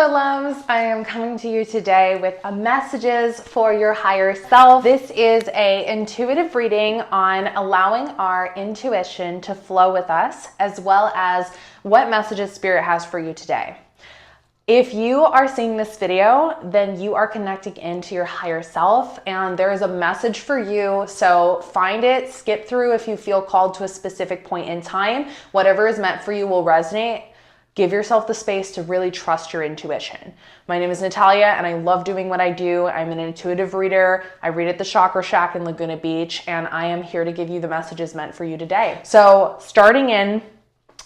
Hello loves, I am coming to you today with a messages for your higher self. This is a intuitive reading on allowing our intuition to flow with us, as well as what messages Spirit has for you today. If you are seeing this video, then you are connecting into your higher self and there is a message for you. So find it, skip through if you feel called to a specific point in time. Whatever is meant for you will resonate. Give yourself the space to really trust your intuition. My name is Natalia and I love doing what I do. I'm an intuitive reader. I read at the Chakra Shack in Laguna Beach, and I am here to give you the messages meant for you today. So starting in,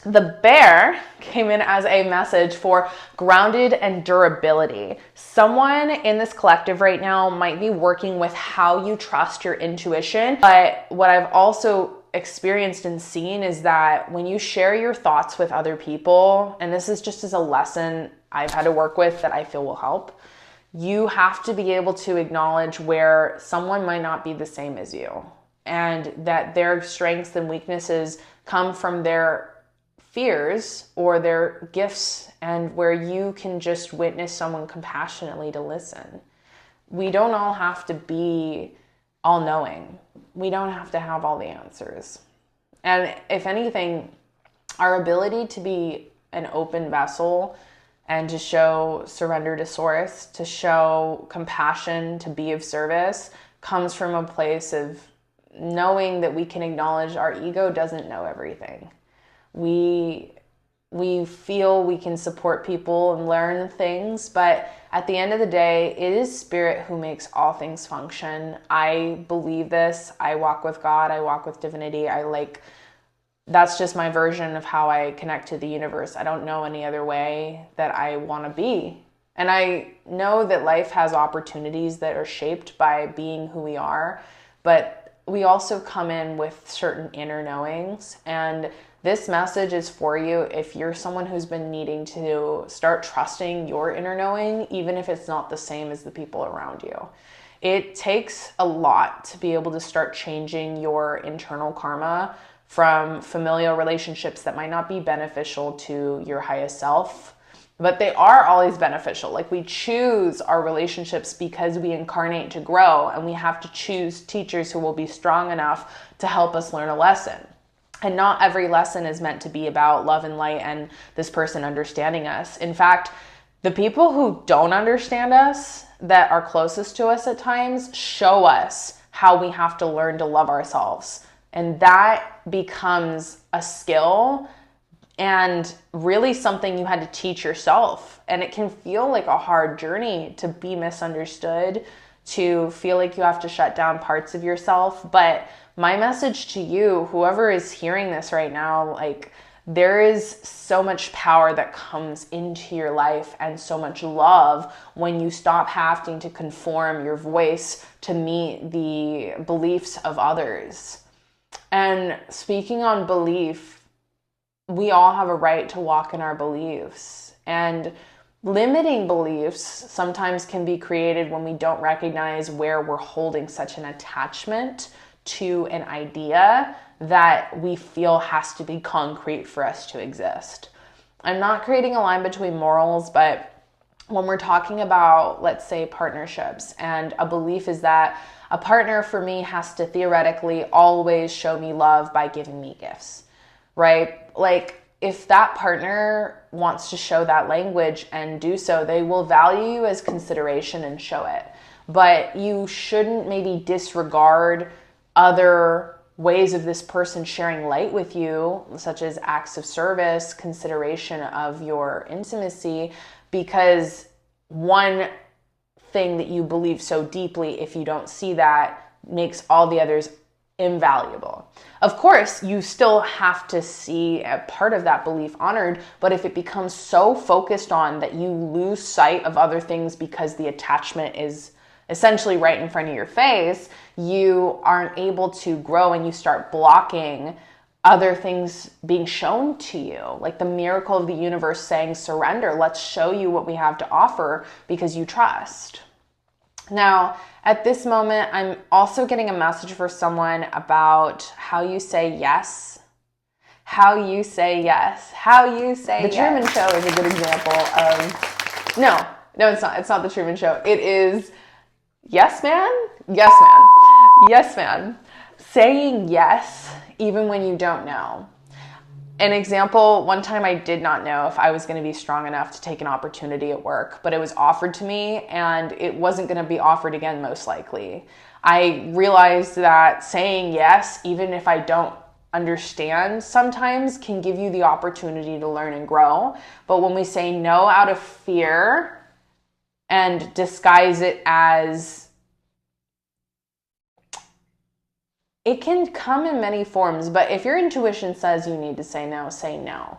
the bear came in as a message for grounded and durability. Someone in this collective right now might be working with how you trust your intuition, but what I've also experienced and seen is that when you share your thoughts with other people, and this is just as a lesson I've had to work with that I feel will help, you have to be able to acknowledge where someone might not be the same as you, and that their strengths and weaknesses come from their fears or their gifts, and where you can just witness someone compassionately to listen. We don't all have to be all-knowing. We don't have to have all the answers. And if anything, our ability to be an open vessel and to show surrender to source, to show compassion, to be of service, comes from a place of knowing that we can acknowledge our ego doesn't know everything. We feel we can support people and learn things, but at the end of the day, it is Spirit who makes all things function. I believe this. I walk with God. I walk with divinity. That's just my version of how I connect to the universe. I don't know any other way that I want to be. And I know that life has opportunities that are shaped by being who we are, but we also come in with certain inner knowings, and this message is for you if you're someone who's been needing to start trusting your inner knowing, even if it's not the same as the people around you. It takes a lot to be able to start changing your internal karma from familial relationships that might not be beneficial to your highest self, but they are always beneficial. Like, we choose our relationships because we incarnate to grow, and we have to choose teachers who will be strong enough to help us learn a lesson. And not every lesson is meant to be about love and light and this person understanding us. In fact, the people who don't understand us, that are closest to us at times, show us how we have to learn to love ourselves. And that becomes a skill and really something you had to teach yourself. And it can feel like a hard journey to be misunderstood, to feel like you have to shut down parts of yourself. But my message to you, whoever is hearing this right now, there is so much power that comes into your life and so much love when you stop having to conform your voice to meet the beliefs of others. And speaking on belief, we all have a right to walk in our beliefs. And limiting beliefs sometimes can be created when we don't recognize where we're holding such an attachment to an idea that we feel has to be concrete for us to exist. I'm not creating a line between morals, but when we're talking about, let's say, partnerships, and a belief is that a partner for me has to theoretically always show me love by giving me gifts, right? Like, if that partner wants to show that language and do so, they will value you as consideration and show it. But you shouldn't maybe disregard other ways of this person sharing light with you, such as acts of service, consideration of your intimacy, because one thing that you believe so deeply, if you don't see that, makes all the others invaluable. Of course, you still have to see a part of that belief honored, but if it becomes so focused on that you lose sight of other things because the attachment is essentially right in front of your face, you aren't able to grow and you start blocking other things being shown to you. Like the miracle of the universe saying, surrender, let's show you what we have to offer because you trust. Now, at this moment, I'm also getting a message for someone about how you say yes. How you say yes. How you say yes. The Truman Show is a good example of No, it's not. It's not the Truman Show. It is yes, man. Yes, man. Yes, man. Saying yes, even when you don't know. An example, one time I did not know if I was going to be strong enough to take an opportunity at work, but it was offered to me and it wasn't going to be offered again, most likely. I realized that saying yes, even if I don't understand, sometimes can give you the opportunity to learn and grow. But when we say no out of fear and disguise it as, it can come in many forms, but if your intuition says you need to say no, say no.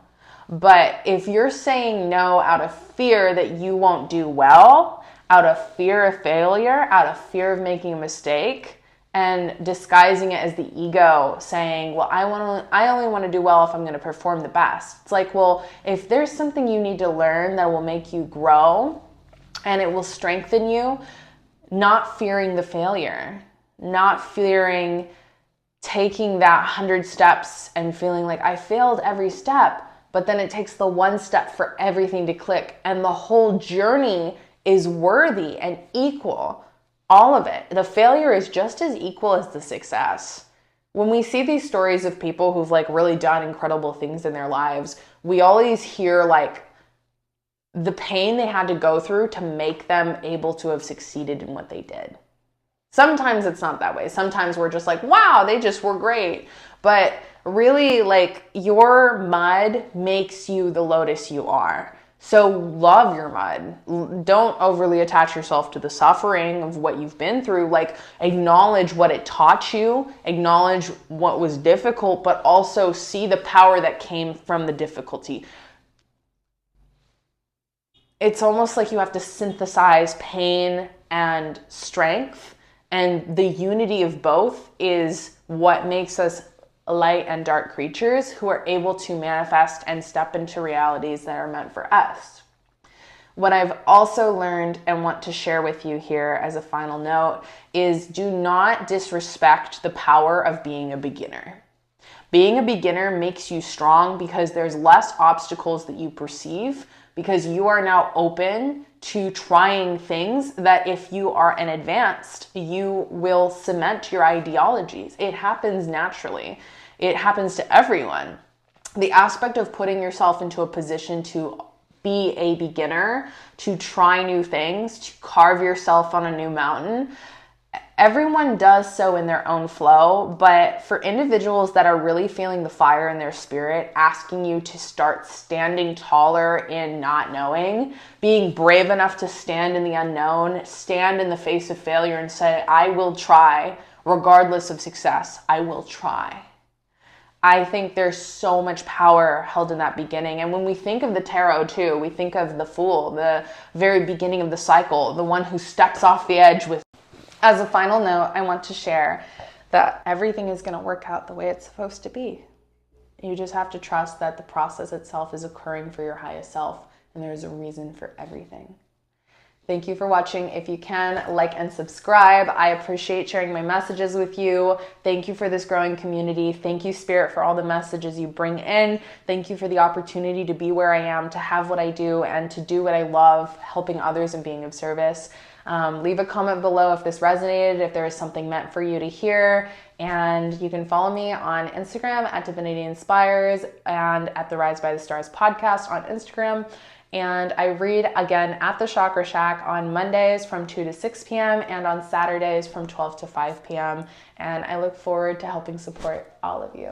But if you're saying no out of fear that you won't do well, out of fear of failure, out of fear of making a mistake, and disguising it as the ego saying, well, I only want to do well if I'm going to perform the best. It's like, well, if there's something you need to learn that will make you grow and it will strengthen you, not fearing the failure, not fearing taking that 100 steps and feeling like I failed every step, but then it takes the one step for everything to click, and the whole journey is worthy and equal. All of it. The failure is just as equal as the success. When we see these stories of people who've like really done incredible things in their lives, we always hear like the pain they had to go through to make them able to have succeeded in what they did. Sometimes it's not that way. Sometimes we're just like, wow, they just were great. But really, like, your mud makes you the lotus you are. So love your mud. Don't overly attach yourself to the suffering of what you've been through. Like, acknowledge what it taught you, acknowledge what was difficult, but also see the power that came from the difficulty. It's almost like you have to synthesize pain and strength. And the unity of both is what makes us light and dark creatures who are able to manifest and step into realities that are meant for us. What I've also learned and want to share with you here as a final note is do not disrespect the power of being a beginner. Being a beginner makes you strong because there's less obstacles that you perceive, because you are now open to trying things that if you are an advanced, you will cement your ideologies. It happens naturally. It happens to everyone. The aspect of putting yourself into a position to be a beginner, to try new things, to carve yourself on a new mountain, everyone does so in their own flow, but for individuals that are really feeling the fire in their spirit, asking you to start standing taller in not knowing, being brave enough to stand in the unknown, stand in the face of failure and say, I will try, regardless of success, I will try. I think there's so much power held in that beginning. And when we think of the tarot too, we think of the Fool, the very beginning of the cycle, the one who steps off the edge with. As a final note, I want to share that everything is going to work out the way it's supposed to be. You just have to trust that the process itself is occurring for your highest self, and there's a reason for everything. Thank you for watching. If you can, like and subscribe. I appreciate sharing my messages with you. Thank you for this growing community. Thank you, Spirit, for all the messages you bring in. Thank you for the opportunity to be where I am, to have what I do, and to do what I love, helping others and being of service. Leave a comment below if this resonated, if there is something meant for you to hear. And you can follow me on Instagram at Divinity Inspires and at the Rise by the Stars podcast on Instagram. And I read again at the Chakra Shack on Mondays from 2 to 6 p.m. and on Saturdays from 12 to 5 p.m. And I look forward to helping support all of you.